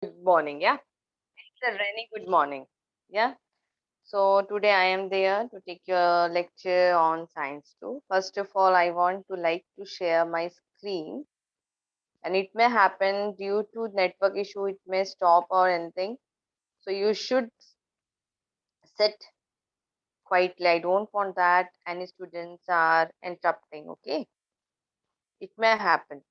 Good morning. Yeah, it's a very good morning. Yeah. So today I am there to take your lecture on science too. First of all, I want to like to share my screen, and it may happen due to network issue. It may stop or anything. So you should sit quietly. I don't want that any students are interrupting. Okay, it may happen.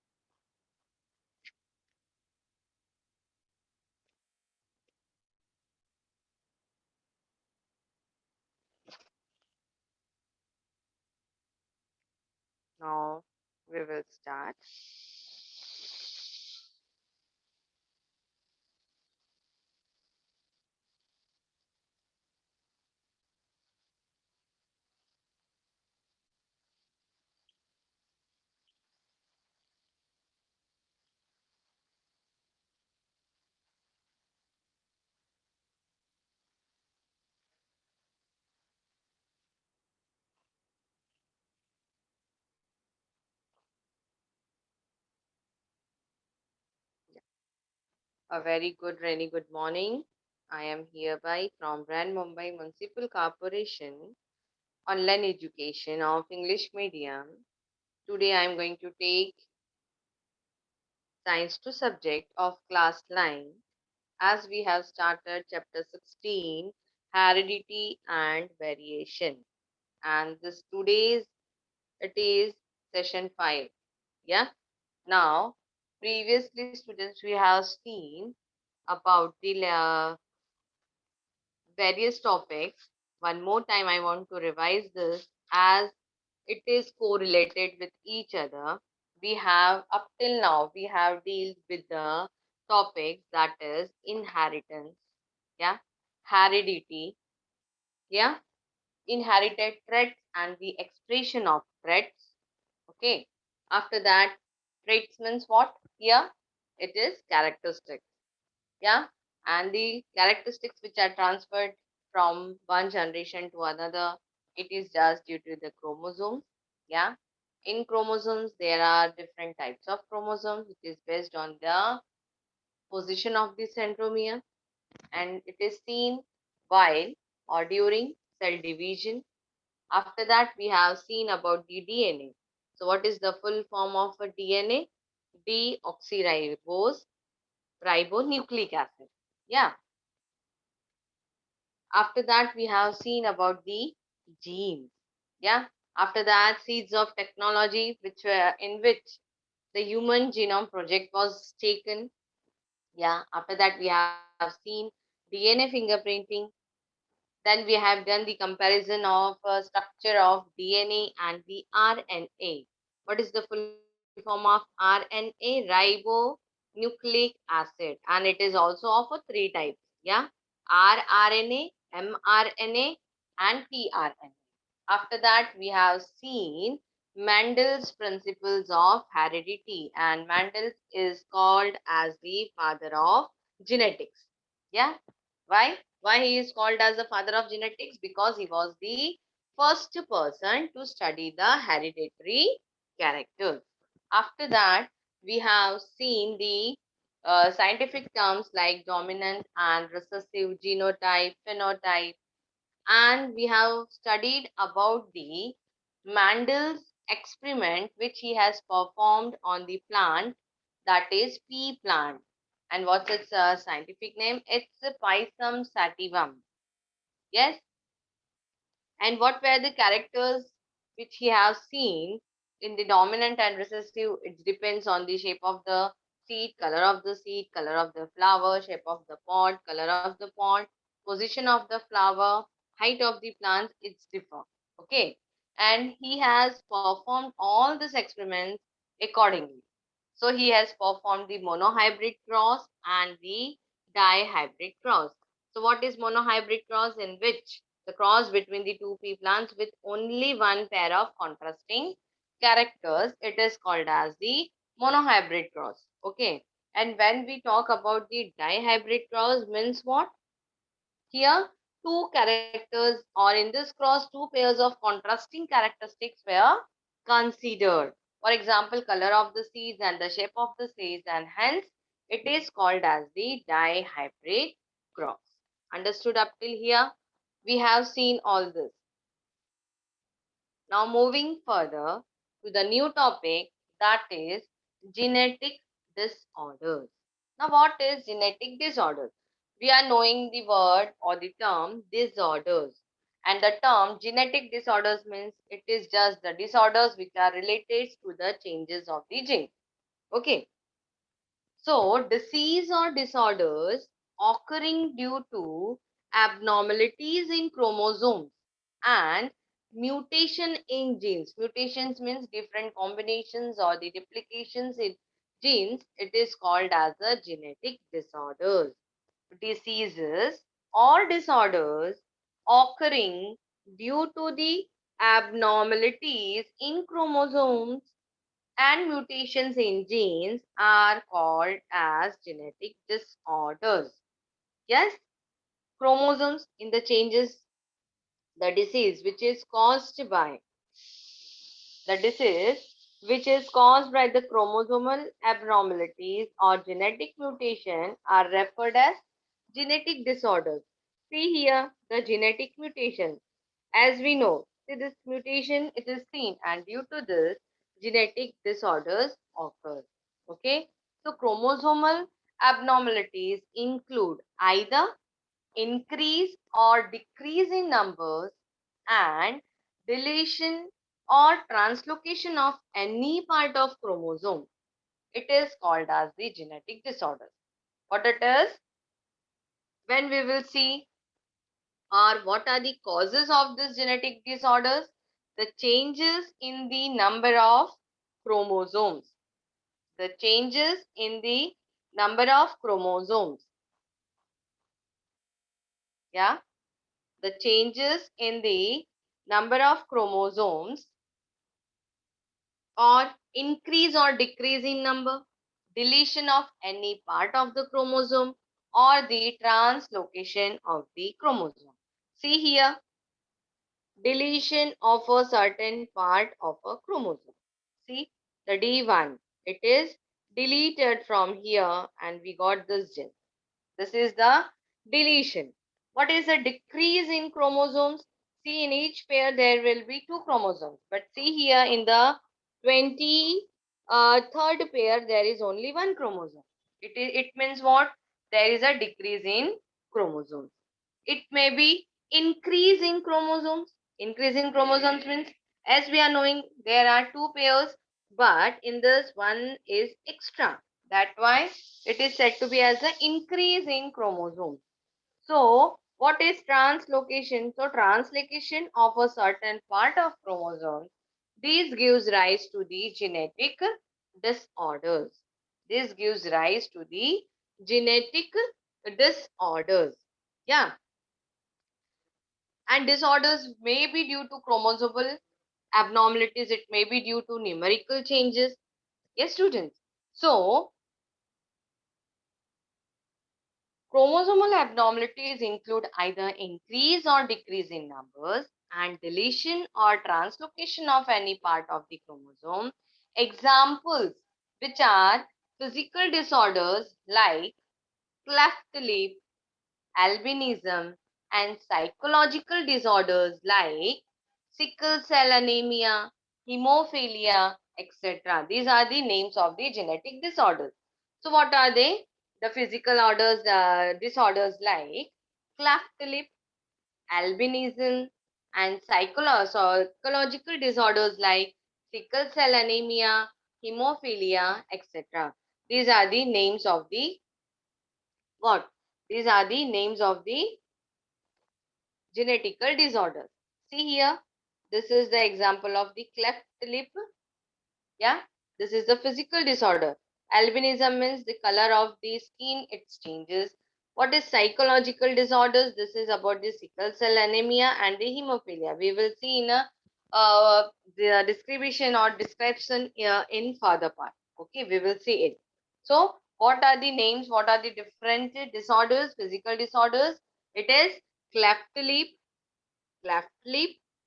Now we will start. A very good rainy good morning. I am hereby from Brand Mumbai Municipal Corporation Online Education of English Medium. Today I am going to take Science 2 subject of class 9 as we have started chapter 16 Heredity and Variation, and this today's it is session 5. Yeah. Now previously students we have seen about the various topics. One more time, I want to revise this as it is correlated with each other. We have up till now we have dealt with the topics that is inheritance, yeah, heredity, yeah, inherited traits and the expression of traits. Okay. After that, traits means what? Here it is characteristics. Yeah, and the characteristics which are transferred from one generation to another, it is just due to the chromosomes. Yeah, in chromosomes there are different types of chromosomes which is based on the position of the centromere, and it is seen while or during cell division. After that we have seen about the DNA. So what is the full form of a DNA? Deoxyribose ribonucleic acid. Yeah. After that, we have seen about the genes. Yeah. After that, seeds of technology, which were in which the Human Genome Project was taken. Yeah. After that, we have seen DNA fingerprinting. Then we have done the comparison of structure of DNA and the RNA. What is the full form of RNA? Ribonucleic acid, and it is also of a three types. Yeah, rRNA, mRNA, and tRNA. After that, we have seen Mendel's principles of heredity, and Mendel is called as the father of genetics. Yeah, why? Why he is called as the father of genetics? Because he was the first person to study the hereditary characters. After that, we have seen the scientific terms like dominant and recessive genotype, phenotype, and we have studied about the Mandel's experiment which he has performed on the plant, that is pea plant. And what's its scientific name? It's Pisum sativum. Yes. And what were the characters which he has seen in the dominant and recessive? It depends on the shape of the seed, color of the flower, shape of the pod, color of the pod, position of the flower, height of the plant. It's different. Okay. And he has performed all these experiments accordingly. So he has performed the monohybrid cross and the dihybrid cross. So what is monohybrid cross? In which the cross between the two pea plants with only one pair of contrasting characters, it is called as the monohybrid cross. Okay. And when we talk about the dihybrid cross, means what? Here, two characters, or in this cross, two pairs of contrasting characteristics were considered. For example, color of the seeds and the shape of the seeds, and hence It is called as the dihybrid cross. Understood up till here? We have seen all this. Now moving further to the new topic, that is genetic disorders. Now what is genetic disorders? We are knowing the word or the term disorders. And the term genetic disorders means it is just the disorders which are related to the changes of the gene. Okay. So disease or disorders occurring due to abnormalities in chromosomes and mutation in genes. Mutations means different combinations or the duplications in genes. It is called as a genetic disorders. Diseases or disorders occurring due to the abnormalities in chromosomes and mutations in genes are called as genetic disorders. Yes, chromosomes in the changes, the disease which is caused by the disease which is caused by the chromosomal abnormalities or genetic mutation are referred as genetic disorders. See here the genetic mutation. As we know, see this mutation it is seen, and due to this genetic disorders occur. Okay, so chromosomal abnormalities include either increase or decrease in numbers and deletion or translocation of any part of chromosome. It is called as the genetic disorders. What it is? When we will see, or what are the causes of this genetic disorders? The changes in the number of chromosomes. The changes in the number of chromosomes. Yeah. The changes in the number of chromosomes, or increase or decrease in number, deletion of any part of the chromosome, or the translocation of the chromosome. See here, deletion of a certain part of a chromosome. See the D1, it is deleted from here and we got this gene. This is the deletion. What is the decrease in chromosomes? See, in each pair there will be two chromosomes. But see here in the 23rd pair there is only one chromosome. It means what? There is a decrease in chromosomes. It may be increase in chromosomes. Increase in chromosomes means, as we are knowing, there are two pairs, but in this one is extra. That's why it is said to be as an increase in chromosomes. So, what is translocation? So, translocation of a certain part of chromosome. This gives rise to the genetic disorders. This gives rise to the genetic disorders. Yeah. And disorders may be due to chromosomal abnormalities. It may be due to numerical changes. Yes, students. So, chromosomal abnormalities include either increase or decrease in numbers and deletion or translocation of any part of the chromosome. Examples which are physical disorders like cleft lip, albinism, and psychological disorders like sickle cell anemia, hemophilia, etc. These are the names of the genetic disorders. So what are they? The physical disorders like cleft lip, albinism, and psychological disorders like sickle cell anemia, hemophilia, etc. These are the names of the what? These are the names of the genetical disorders. See here, this is the example of the cleft lip. Yeah, this is the physical disorder. Albinism means the color of the skin, it changes. What is psychological disorders? This is about the sickle cell anemia and the hemophilia. We will see in a the description or description in further part. Okay, we will see it. So, what are the names? What are the different disorders? Physical disorders. It is cleft lip,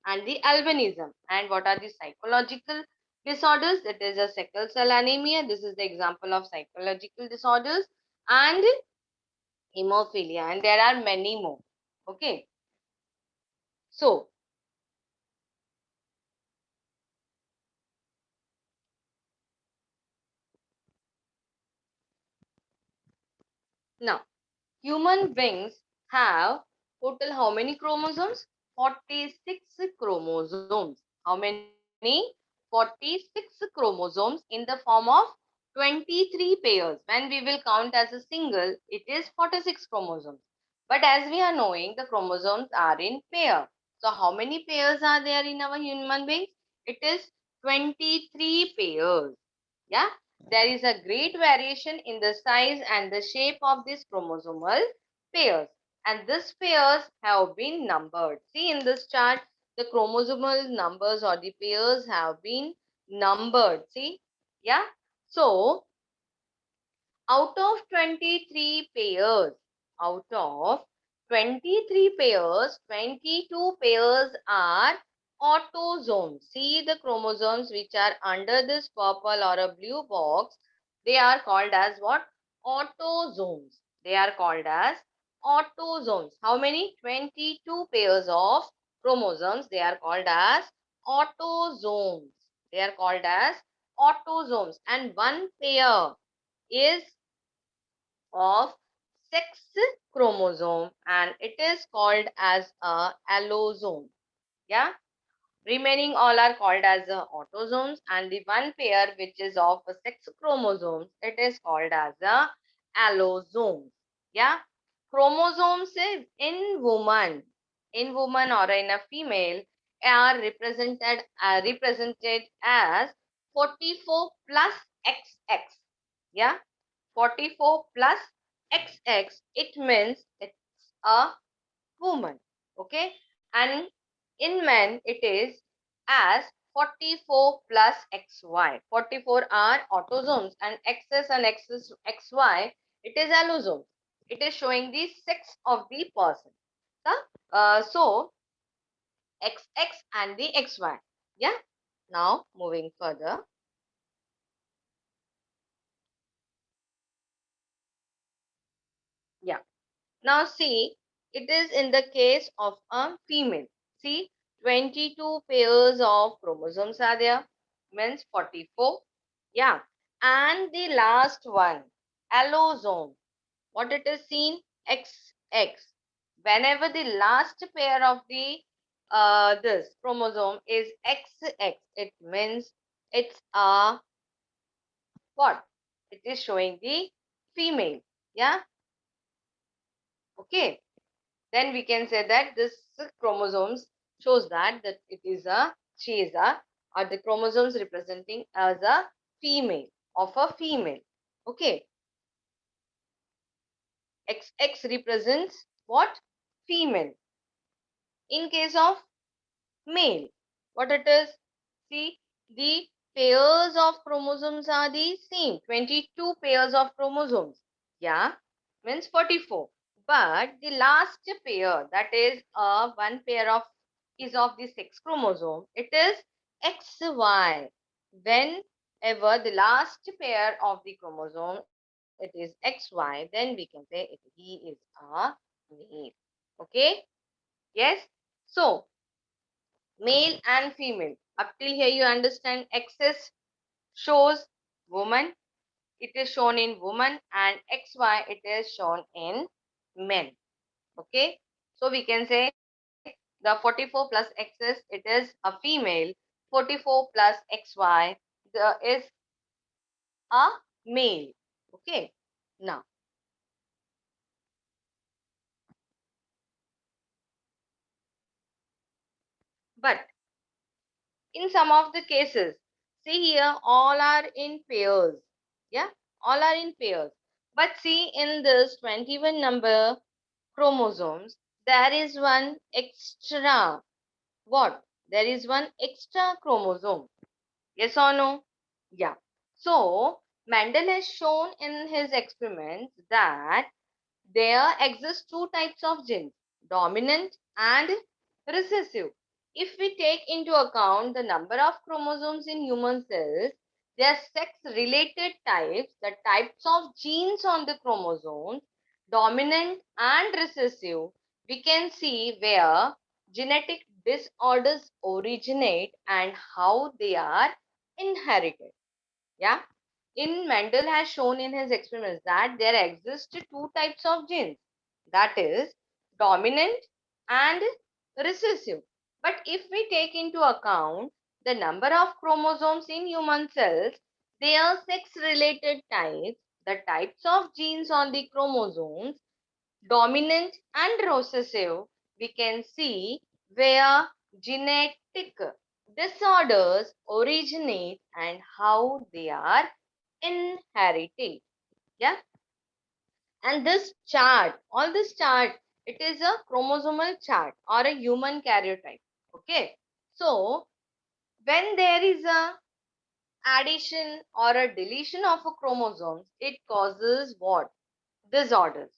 and the albinism. And what are the psychological disorders, that is a sickle cell anemia. This is the example of psychological disorders, and hemophilia, and there are many more. Okay. So, now, human beings have total how many chromosomes? 46 chromosomes. How many? 46 chromosomes in the form of 23 pairs. When we will count as a single, it is 46 chromosomes. But as we are knowing, the chromosomes are in pair. So how many pairs are there in our human beings? It is 23 pairs. Yeah, there is a great variation in the size and the shape of these chromosomal pairs, and these pairs have been numbered. See in this chart, the chromosomal numbers or the pairs have been numbered. See, yeah. So out of 23 pairs, out of 23 pairs, 22 pairs are autosomes. See the chromosomes which are under this purple or a blue box, they are called as what? Autosomes. They are called as autosomes. How many? 22 pairs of chromosomes. They are called as autosomes. They are called as autosomes. And one pair is of sex chromosome, and it is called as a allosome. Yeah, remaining all are called as autosomes, and the one pair which is of a sex chromosomes, it is called as a allosome. Yeah, chromosomes in woman or in a female are represented as 44 plus XX. Yeah, 44 plus XX, it means it's a woman. Okay, and in men it is as 44 plus XY. 44 are autosomes, and XS and XY, it is allosomes. It is showing the sex of the person. So XX and the XY. Yeah. Now moving further. Yeah. Now see, it is in the case of a female. See, 22 pairs of chromosomes are there, means 44. Yeah. And the last one, allosome. What it is seen? XX. Whenever the last pair of the this chromosome is XX, it means it's a what? It is showing the female. Yeah. Okay. Then we can say that this chromosomes shows that it is a, she is a, or the chromosomes representing as a female, of a female. Okay, XX represents what? Female. In case of male, what it is? See, the pairs of chromosomes are the same, 22 pairs of chromosomes. Yeah, means 44. But the last pair, that is one pair of is of the sex chromosome, it is XY. Whenever the last pair of the chromosome it is XY, then we can say he is a male. Okay? Yes? So, male and female. Up till here you understand, XS shows woman, it is shown in woman, and XY it is shown in men. Okay, so we can say the 44 plus XS, it is a female. 44 plus XY is a male. Okay, now but in some of the cases, see here, all are in pairs. Yeah, all are in pairs. But see in this 21 number chromosomes, there is one extra. What? There is one extra chromosome. Yes or no? Yeah. So, Mendel has shown in his experiments that there exist two types of genes, dominant and recessive. if we take into account the number of chromosomes in human cells, their sex-related types, the types of genes on the chromosomes, dominant and recessive, we can see where genetic disorders originate and how they are inherited. Yeah. In Mendel has shown in his experiments that there exist two types of genes, that is dominant and recessive. But if we take into account the number of chromosomes in human cells, their sex-related types, the types of genes on the chromosomes, dominant and recessive, we can see where genetic disorders originate and how they are inherited. Yeah. And this chart, all this chart, it is a chromosomal chart or a human karyotype. Okay. So when there is a addition or a deletion of a chromosomes, it causes what? Disorders.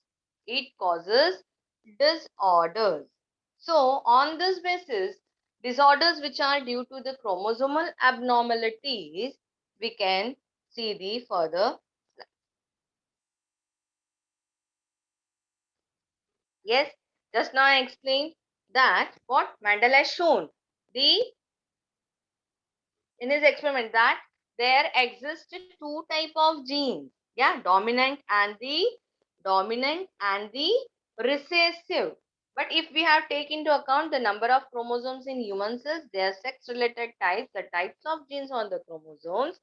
It causes disorders. So on this basis, disorders which are due to the chromosomal abnormalities, we can see the further. Yes, just now I explained that what Mendel has shown the in his experiment that there exist two type of genes. Yeah, dominant and the recessive. But if we have taken into account the number of chromosomes in human cells, their sex related types, the types of genes on the chromosomes,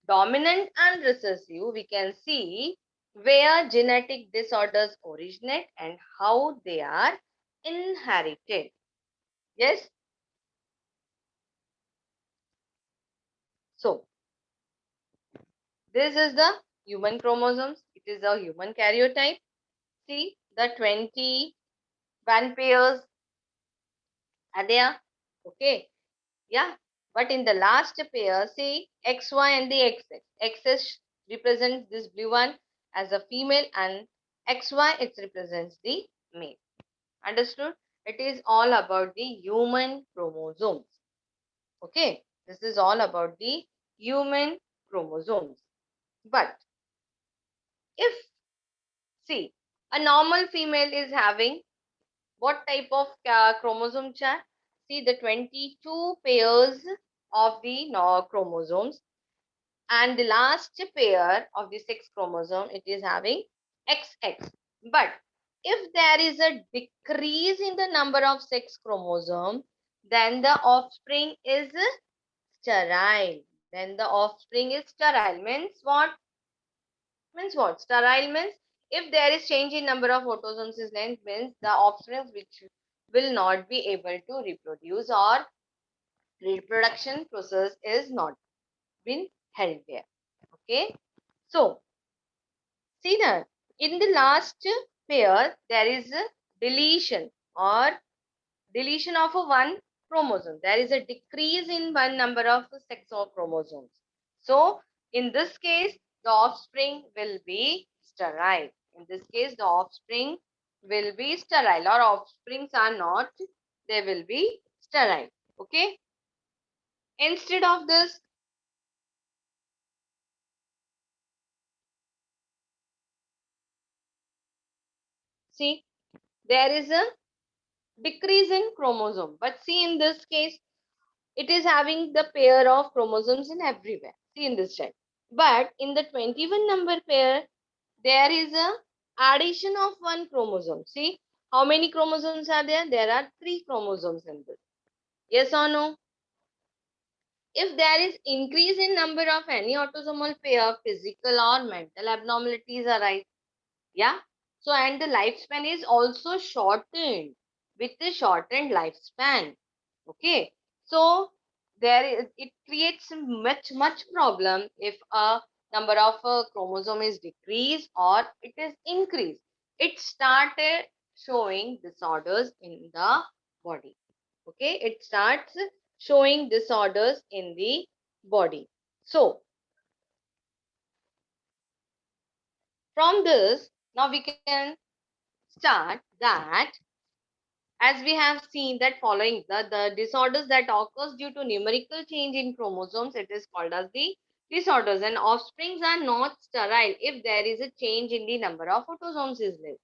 dominant and recessive, we can see where genetic disorders originate and how they are inherited. Yes. So this is the human chromosomes. It is a human karyotype. See the 21 pairs are there. Okay. Yeah. But in the last pair, see XY and the XX. XX represents this blue one as a female and XY it represents the male. Understood? It is all about the human chromosomes. Okay. This is all about the human chromosomes. But if, see, a normal female is having what type of chromosome chart? See the 22 pairs of the chromosomes, and the last pair of the 6 chromosome, it is having XX. But if there is a decrease in the number of 6 chromosome, then the offspring is sterile. Then the offspring is sterile. Means what? Means what? Sterile means if there is change in number of autosomes is length, means the offspring which will not be able to reproduce or reproduction process is not been held there. Okay. So see that in the last pair there is a deletion or deletion of a one chromosome. There is a decrease in one number of sex or chromosomes. So in this case, the offspring will be sterile. In this case, the offspring will be sterile or offsprings are not, they will be sterile. Okay. Instead of this, see, there is a decrease in chromosome. But see in this case, it is having the pair of chromosomes in everywhere. See in this type. But in the 21 number pair, there is a addition of one chromosome. See how many chromosomes are there? There are 3 chromosomes in this. Yes or no? If there is increase in number of any autosomal pair, physical or mental abnormalities arise. Yeah. So and the lifespan is also shortened with the shortened lifespan. Okay. So there is, it creates much problem if a number of chromosome is decreased or it is increased. It started showing disorders in the body. Okay. It starts showing disorders in the body. So from this, now we can start that as we have seen that following the disorders that occurs due to numerical change in chromosomes, it is called as the disorders. And offsprings are not sterile if there is a change in the number of autosomes is less.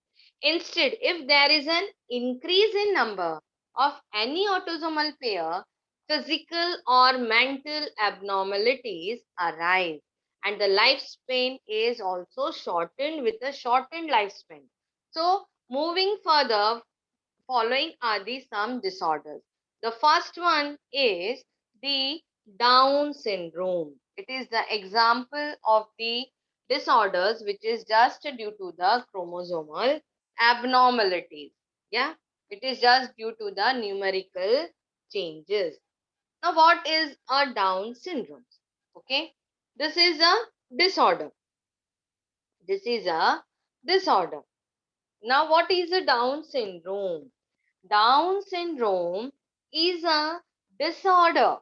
Instead, if there is an increase in number of any autosomal pair, physical or mental abnormalities arise, and the lifespan is also shortened with a shortened lifespan. So moving further, following are the some disorders. The first one is the Down syndrome. It is the example of the disorders which is just due to the chromosomal abnormalities. Yeah, it is just due to the numerical changes. Now, what is a Down syndrome? Okay, this is a disorder. This is a disorder. Now, what is a Down syndrome? Down syndrome is a disorder.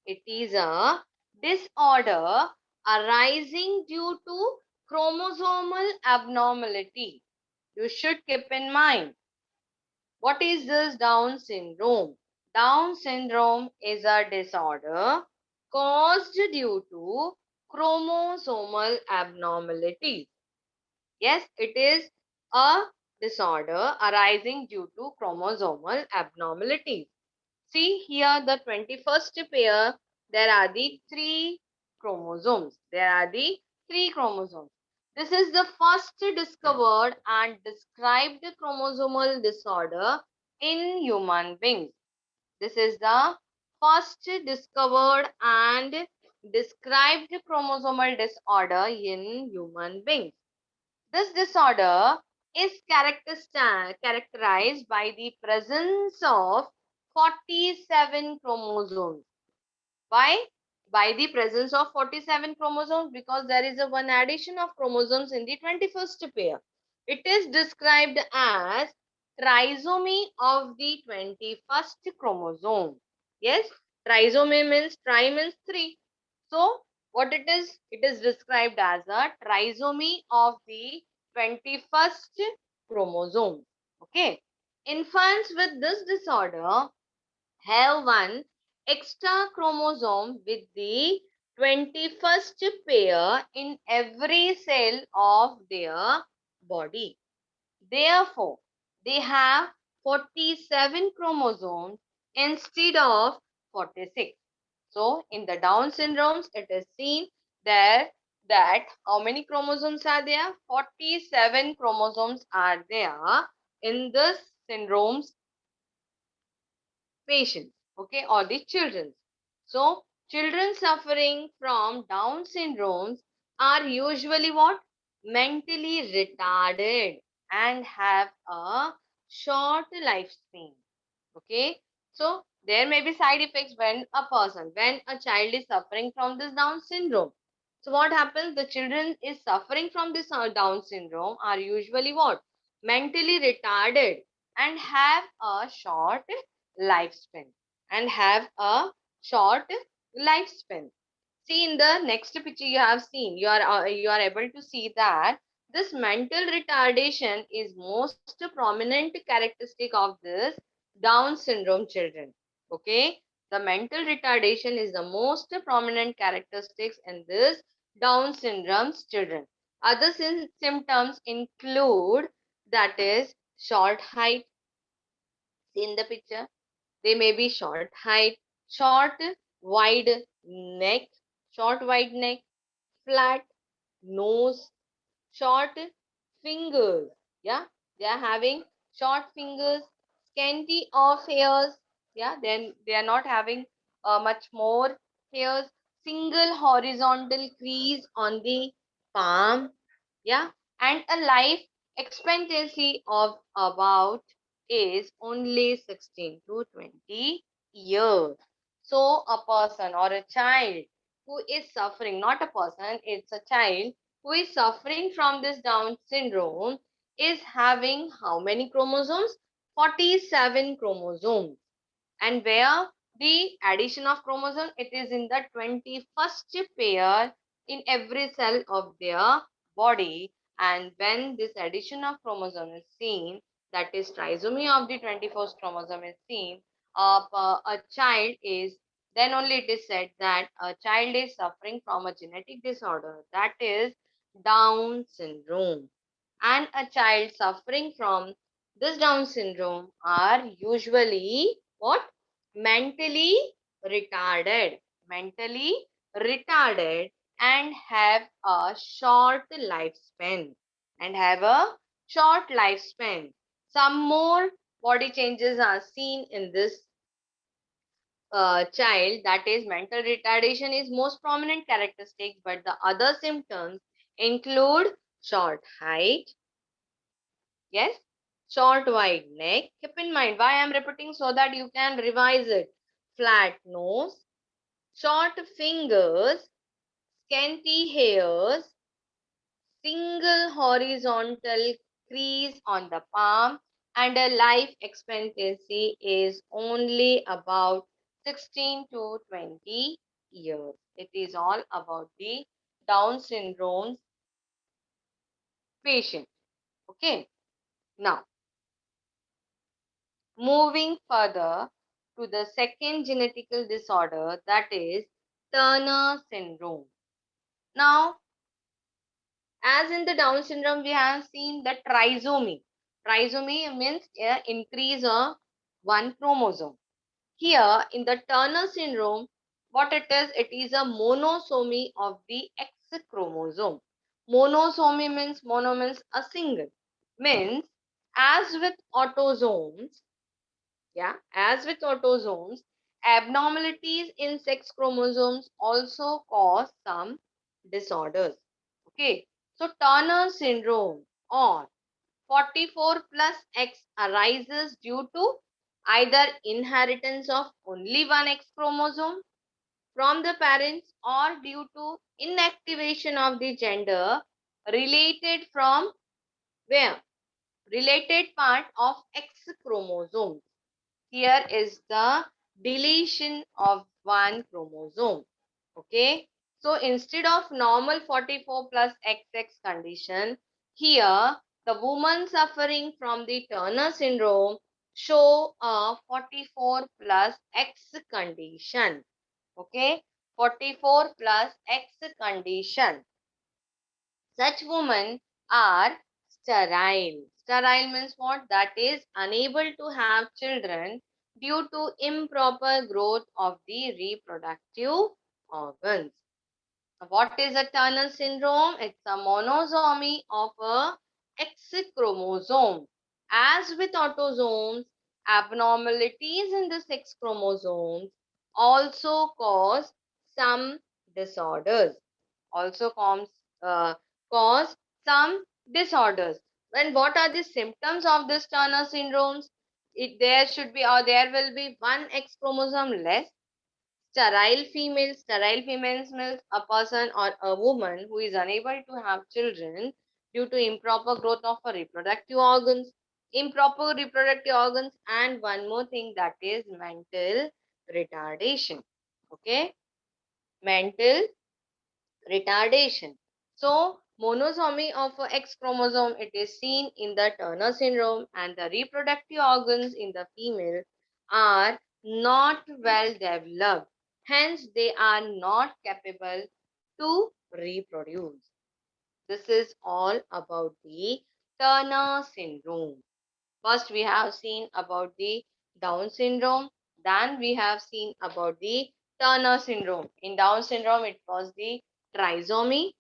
It is a disorder arising due to chromosomal abnormality. You should keep in mind. What is this Down syndrome? Down syndrome is a disorder caused due to chromosomal abnormalities. Yes, it is a disorder arising due to chromosomal abnormalities. See here the 21st pair, there are the three chromosomes. There are the three chromosomes. This is the first discovered and described chromosomal disorder in human beings. This is the first discovered and described chromosomal disorder in human beings. This disorder is characterized by the presence of 47 chromosomes. Why? By the presence of 47 chromosomes, because there is a one addition of chromosomes in the 21st pair. It is described as trisomy of the 21st chromosome. Yes, trisomy means tri means 3. So, what it is? It is described as a trisomy of the 21st chromosome. Okay. Infants with this disorder have one extra chromosome with the 21st pair in every cell of their body. Therefore, they have 47 chromosomes instead of 46. So, in the Down syndromes, it is seen there that how many chromosomes are there? 47 chromosomes are there in this syndromes patients, okay, or the children. So, children suffering from Down syndromes are usually what? Mentally retarded and have a short lifespan. Okay, so there may be side effects when a child is suffering from this Down syndrome. So what happens? The children is suffering from this Down syndrome are usually what? Mentally retarded and have a short lifespan. And have a short lifespan. See in the next picture you have seen, you are able to see that this mental retardation is most prominent characteristic of this Down syndrome children. Okay, the mental retardation is the most prominent characteristics in this Down syndrome children. Other symptoms include that is short height. See in the picture, they may be short height, short wide neck, short wide neck, flat nose, short fingers. Yeah, they are having short fingers, scanty of hairs. Yeah, then they are not having much more hairs, single horizontal crease on the palm. Yeah, and a life expectancy of about is only 16 to 20 years. So a person or a child who is suffering, not a person, it's a child who is suffering from this Down syndrome is having how many chromosomes? 47 chromosomes. And where the addition of chromosome, it is in the 21st pair in every cell of their body. And when this addition of chromosome is seen, that is trisomy of the 21st chromosome is seen, a child is, then only it is said that a child is suffering from a genetic disorder, that is Down syndrome. And a child suffering from this Down syndrome are usually what? Mentally retarded. Mentally retarded and have a short lifespan. And have a short lifespan. Some more body changes are seen in this child, that is mental retardation is most prominent characteristic, but the other symptoms include short height, yes, short wide neck. Keep in mind why I am repeating so that you can revise it. Flat nose, short fingers, scanty hairs, single horizontal crease on the palm, and a life expectancy is only about 16 to 20 years. It is all about the Down syndrome patient. Okay. Now, moving further to the second genetical disorder, that is Turner syndrome. Now, as in the Down syndrome, we have seen the trisomy. Trisomy means increase of one chromosome. Here in the Turner syndrome, what it is a monosomy of the X chromosome. Monosomy means, mono means a single. Means as with autosomes, yeah, as with autosomes, abnormalities in sex chromosomes also cause some disorders. Okay, so Turner syndrome or 44 plus X arises due to either inheritance of only one X chromosome from the parents or due to inactivation of the gender related from where? Related part of X chromosome. Here is the deletion of one chromosome. Okay. So instead of normal 44 plus XX condition, here the woman suffering from the Turner syndrome show a 44 plus X condition. Okay. 44 plus X condition. Such women are sterile. Sterile means what? That is unable to have children due to improper growth of the reproductive organs. What is a Turner syndrome? It's a monosomy of a X chromosome. As with autosomes, abnormalities in the sex chromosomes also cause some disorders. Also uh, cause some disorders. And what are the symptoms of this Turner syndromes? There should be or there will be one X chromosome less. Sterile females means a person or a woman who is unable to have children due to improper growth of her reproductive organs. Improper reproductive organs, and one more thing, that is mental retardation. Okay, mental retardation. So, monosomy of a X chromosome, it is seen in the Turner syndrome, and the reproductive organs in the female are not well developed. Hence, they are not capable to reproduce. This is all about the Turner syndrome. First, we have seen about the Down syndrome. Then we have seen about the Turner syndrome. In Down syndrome, it was the trisomy.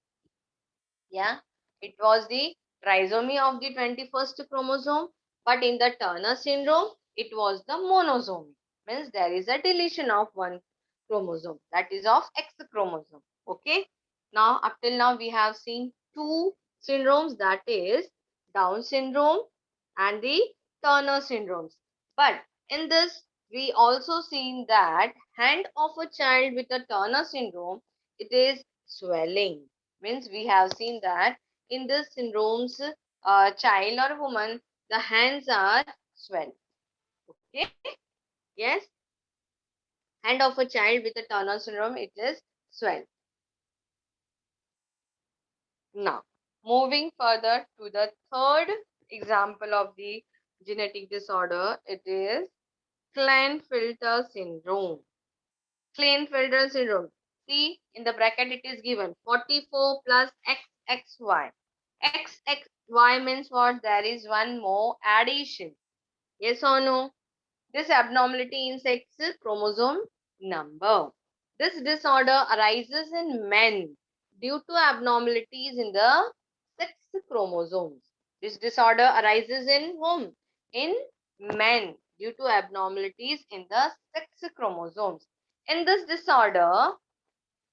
Yeah, it was the trisomy of the 21st chromosome. But in the Turner syndrome, it was the monosomy. Means there is a deletion of one chromosome, that is of X chromosome. Okay. Now, up till now, we have seen two syndromes, that is Down syndrome and the Turner syndromes. But in this, we also seen that hand of a child with a Turner syndrome, it is swelling. Means we have seen that in this syndromes, child or woman, the hands are swelled. Okay. Yes. Hand of a child with a Turner syndrome, it is swelled. Now, moving further to the third example of the genetic disorder. It is Klinefelter syndrome. Klinefelter syndrome. See, in the bracket it is given 44 plus XXY. XXY means what? There is one more addition. Yes or no? This abnormality in sex chromosome number. This disorder arises in men due to abnormalities in the sex chromosomes. This disorder arises in whom? In men due to abnormalities in the sex chromosomes. In this disorder,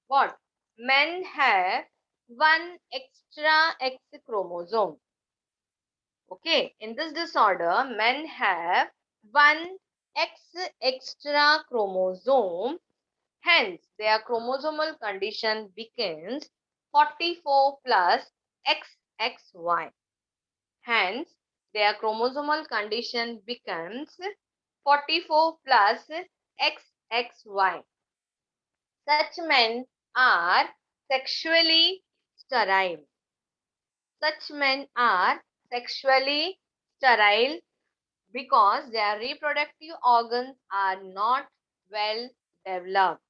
what? Men have one extra X chromosome. Okay, in this disorder, men have one X extra chromosome. Hence, their chromosomal condition becomes 44 plus XXY. Hence, their chromosomal condition becomes 44 plus XXY. Such men are sexually sterile. Such men are sexually sterile because their reproductive organs are not well developed.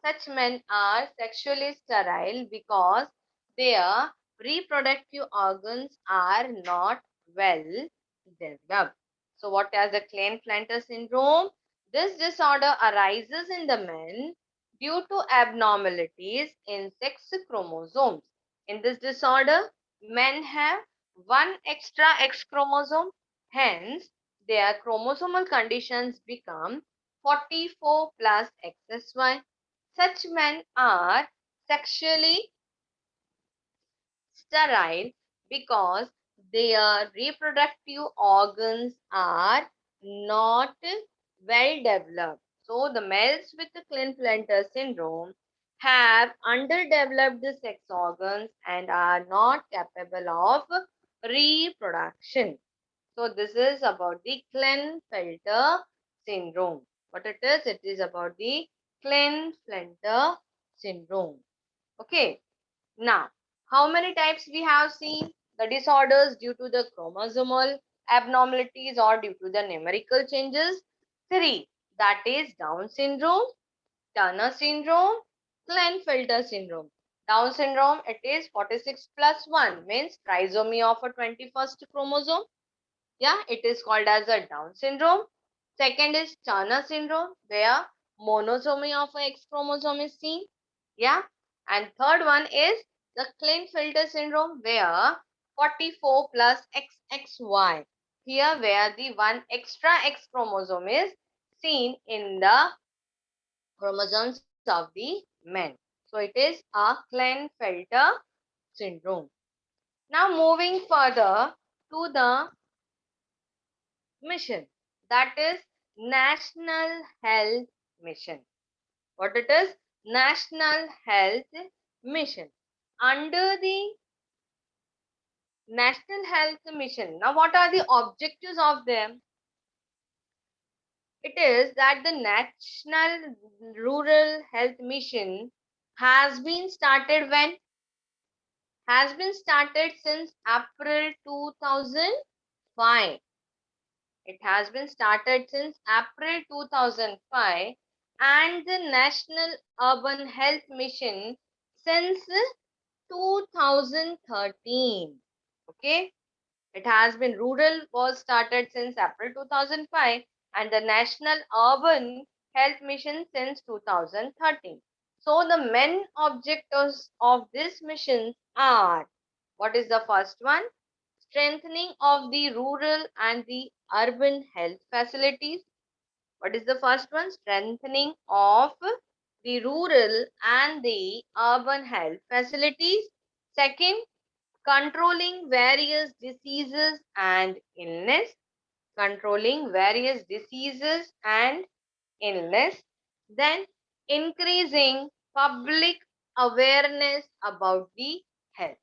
Such men are sexually sterile because their reproductive organs are not well developed. So, what is the Klinefelter syndrome? This disorder arises in the men due to abnormalities in sex chromosomes. In this disorder, men have one extra X chromosome. Hence, their chromosomal conditions become 44 plus XSY. Such men are sexually sterile because their reproductive organs are not well developed. So, the males with the Klinefelter syndrome have underdeveloped sex organs and are not capable of reproduction. So, this is about the Klinefelter syndrome. What it is? It is about the Klinefelter syndrome. Okay. Now, how many types we have seen? The disorders due to the chromosomal abnormalities or due to the numerical changes. 3. That is Down syndrome, Turner syndrome, Klinefelter syndrome. Down syndrome, it is 46 plus 1 means trisomy of a 21st chromosome. Yeah, it is called as a Down syndrome. Second is Turner syndrome, where monosomy of a X chromosome is seen. Yeah, and third one is the Klinefelter syndrome, where 44 plus XXY. Here, where the one extra X chromosome is seen in the chromosomes of the men. So it is a Klinefelter syndrome. Now moving further to the mission, that is National Health Mission. What it is? National Health Mission. Under the National Health Mission, now what are the objectives of them? It is that the National Rural Health Mission has been started when? Has been started since April 2005. It has been started since April 2005 and the National Urban Health Mission since 2013. Okay. It has been rural was started since April 2005 and the National Urban Health Mission since 2013. So the main objectives of this mission are, what is the first one? Strengthening of the rural and the urban health facilities. What is the first one? Strengthening of the rural and the urban health facilities. Second, controlling various diseases and illness. Controlling various diseases and illness. Then, increasing public awareness about the health.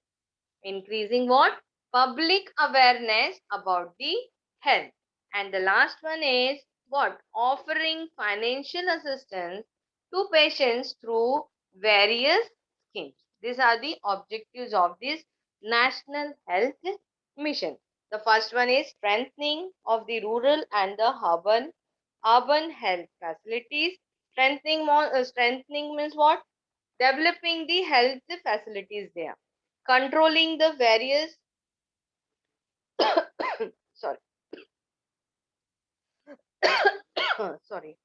Increasing what? Public awareness about the health. And the last one is what? Offering financial assistance to patients through various schemes. These are the objectives of this National Health Mission. The first one is strengthening of the rural and the urban health facilities. Strengthening means what? Developing the health facilities there. Controlling the various sorry sorry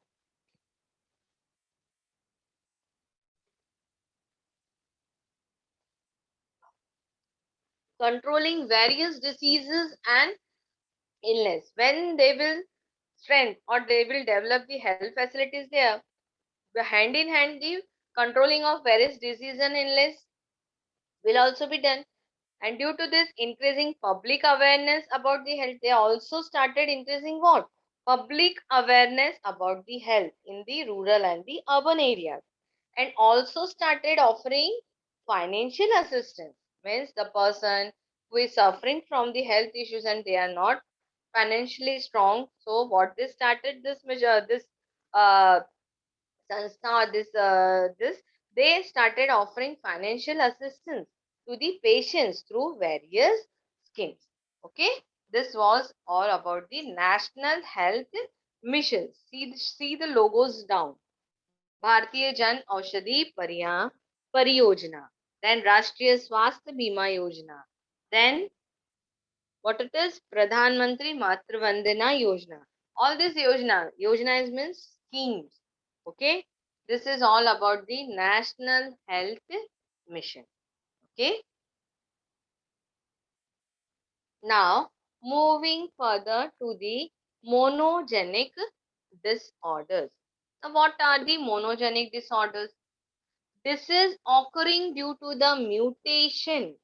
controlling various diseases and illness. When they will strengthen or they will develop the health facilities there, the hand in hand the controlling of various disease and illness will also be done. And due to this increasing public awareness about the health, they also started increasing what? Public awareness about the health in the rural and the urban areas. And also started offering financial assistance. Means the person who is suffering from the health issues and they are not financially strong. So what they started this measure, this uh, Sanstha, this they started offering financial assistance to the patients through various schemes. Okay, this was all about the National Health Mission. See the logos down. Bharatiya Jan Aushadhi Pariyojana. Then Rashtriya Swasthya Bima Yojana. Then what it is? Pradhan Mantri Matru Vandana Yojana. All this yojana is means schemes. Okay, this is all about the National Health Mission. Okay, now moving further to the monogenic disorders. Now, what are the monogenic disorders? This is occurring due to the mutation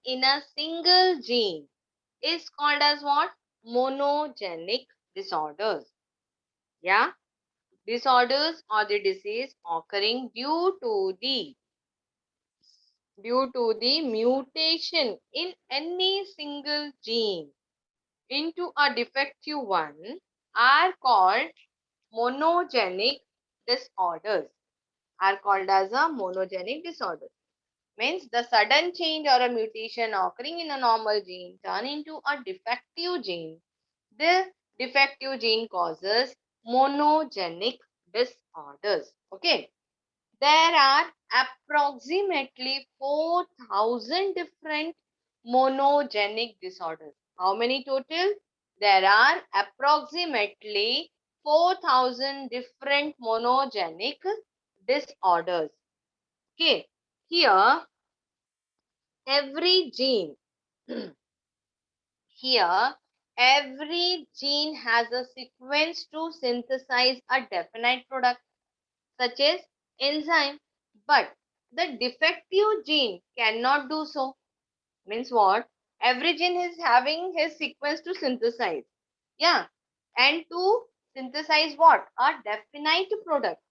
in a single gene is called as what? Monogenic disorders. Yeah, disorders or the disease occurring due to the mutation in any single gene into a defective one are called monogenic disorders. Are called as a monogenic disorder. Means the sudden change or a mutation occurring in a normal gene turn into a defective gene. The defective gene causes monogenic disorders. Okay. There are approximately 4,000 different monogenic disorders. How many total? There are approximately 4,000 different monogenic disorders. Okay. Here, every gene, here, every gene has a sequence to synthesize a definite product such as enzyme, but the defective gene cannot do so. Means what? Every gene is having his sequence to synthesize. Yeah. And to synthesize what? A definite product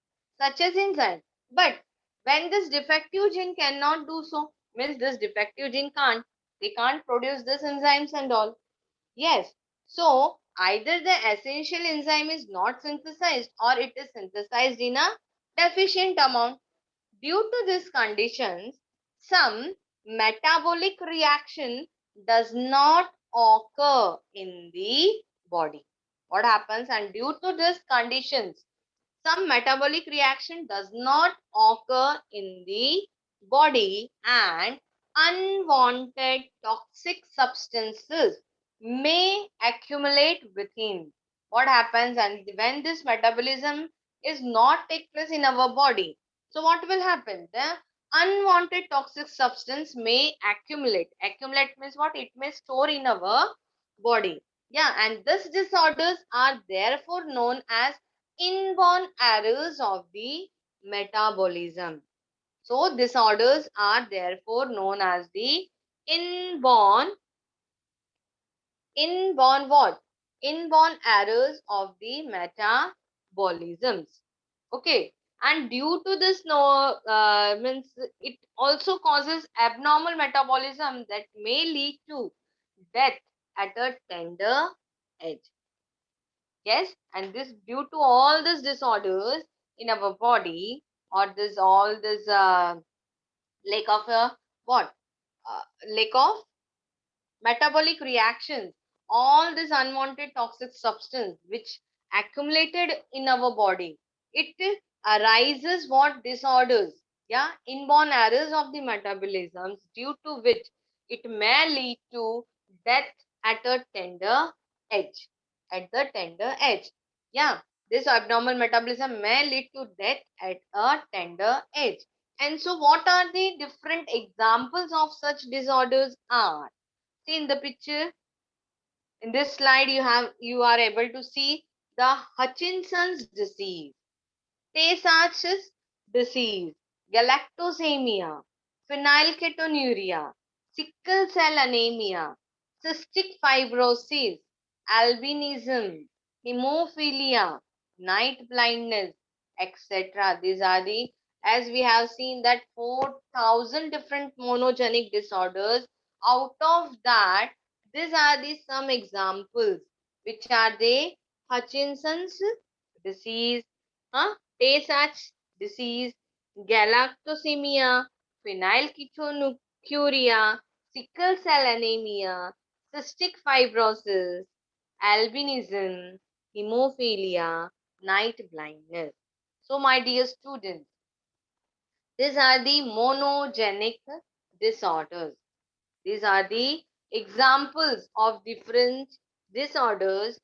such as enzyme. But when this defective gene cannot do so, means this defective gene can't, they can't produce this enzymes and all. Yes. So either the essential enzyme is not synthesized or it is synthesized in a deficient amount. Due to these conditions, some metabolic reaction does not occur in the body. What happens? And due to these conditions, some metabolic reaction does not occur in the body and unwanted toxic substances may accumulate within. What happens? And when this metabolism is not take place in our body, so what will happen? The unwanted toxic substance may accumulate. Accumulate means what? It may store in our body. Yeah, and these disorders are therefore known as inborn errors of the metabolism. So disorders are therefore known as the inborn what? Inborn errors of the metabolisms. Okay. And due to this means it also causes abnormal metabolism that may lead to death at a tender age. Yes, and this due to all these disorders in our body or this all this lack of what lack of metabolic reactions, all this unwanted toxic substance which accumulated in our body, it arises what disorders, yeah, inborn errors of the metabolisms, due to which it may lead to death at a tender edge. At the tender edge. Yeah, this abnormal metabolism may lead to death at a tender age. And so, what are the different examples of such disorders are? See in the picture, in this slide, you are able to see the Hutchinson's disease, Tay Sachs disease, galactosemia, phenylketonuria, sickle cell anemia, cystic fibrosis, albinism, hemophilia, night blindness, etc. These are the, as we have seen, that 4,000 different monogenic disorders. Out of that, these are the some examples. Which are they? Hutchinson's disease, Tay-Sachs disease, galactosemia, phenylketonuria, sickle cell anemia, cystic fibrosis, albinism, hemophilia, night blindness. So, my dear students, these are the monogenic disorders. These are the examples of different disorders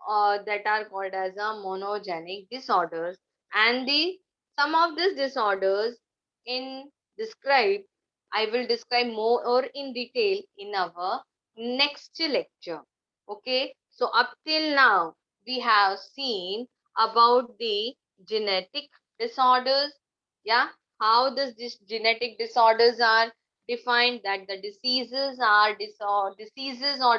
that are called as a monogenic disorders, and the some of these disorders in describe I will describe more in detail in our next lecture. Okay, so up till now we have seen about the genetic disorders. Yeah, how this genetic disorders are defined, that the diseases or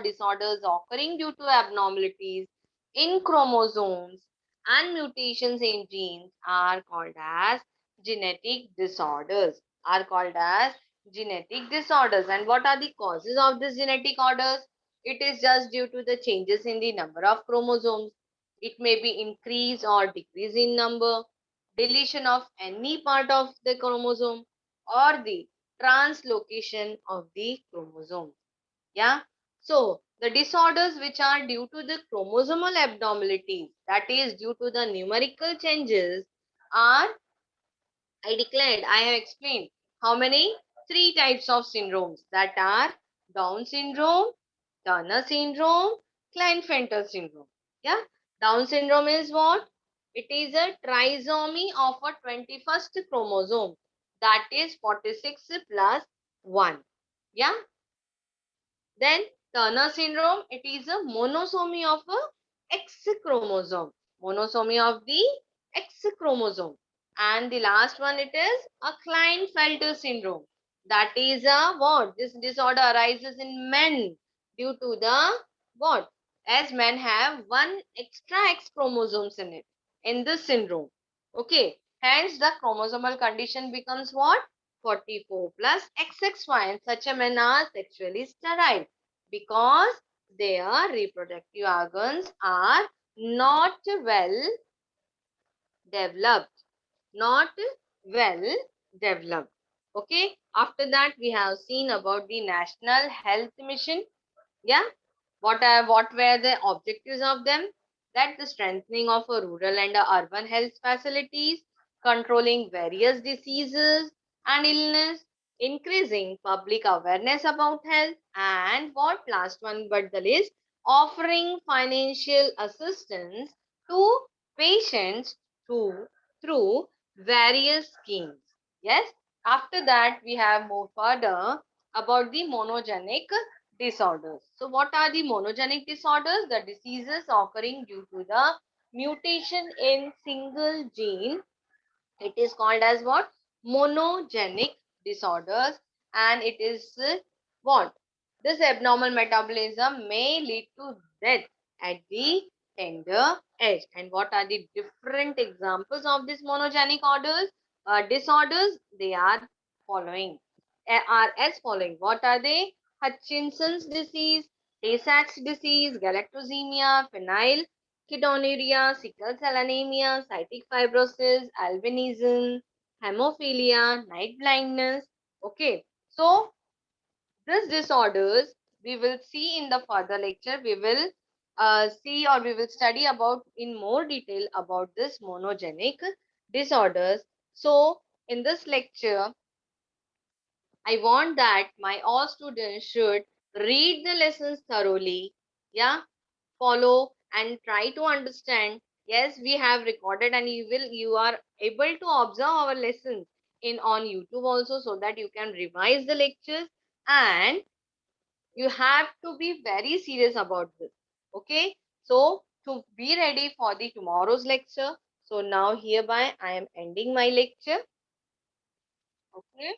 disorders occurring due to abnormalities in chromosomes and mutations in genes are called as genetic disorders. Are called as genetic disorders. And what are the causes of these genetic orders? It is just due to the changes in the number of chromosomes. It may be increase or decrease in number, deletion of any part of the chromosome, or the translocation of the chromosome. Yeah. So, the disorders which are due to the chromosomal abnormalities, that is due to the numerical changes, are, I declared, I have explained how many? Three types of syndromes, that are Down syndrome, Turner syndrome, Klinefelter syndrome. Yeah. Down syndrome is what? It is a trisomy of a 21st chromosome, that is 46 plus 1. Yeah. Then Turner syndrome, it is a monosomy of a X chromosome. Monosomy of the X chromosome. And the last one, it is a Klinefelter syndrome. That is a what? This disorder arises in men due to the what? As men have one extra X chromosomes in it, in this syndrome. Okay. Hence, the chromosomal condition becomes what? 44 plus XXY, and such a men are sexually sterile because their reproductive organs are not well developed. Not well developed. Okay. After that, we have seen about the National Health Mission. Yeah. What were the objectives of them? That the strengthening of a rural and a urban health facilities, controlling various diseases and illness, increasing public awareness about health, and what last one but the least, offering financial assistance to patients through various schemes. Yes. After that, we have moved further about the monogenic disorders. So, what are the monogenic disorders? The diseases occurring due to the mutation in single gene. It is called as what? Monogenic disorders, and it is what? This abnormal metabolism may lead to death at the tender age. And what are the different examples of these monogenic disorders? They are following. Are as following. What are they? Hutchinson's disease, Tay-Sachs disease, galactosemia, phenylketonuria, sickle cell anemia, cystic fibrosis, albinism, hemophilia, night blindness. Okay, so these disorders, we will see in the further lecture. We will see, or we will study about in more detail about this monogenic disorders. So in this lecture, I want that my all students should read the lessons thoroughly, yeah, follow and try to understand. Yes, we have recorded, and you are able to observe our lessons in on YouTube also, so that you can revise the lectures, and you have to be very serious about this. Okay, so to be ready for the tomorrow's lecture. So now hereby I am ending my lecture. Okay.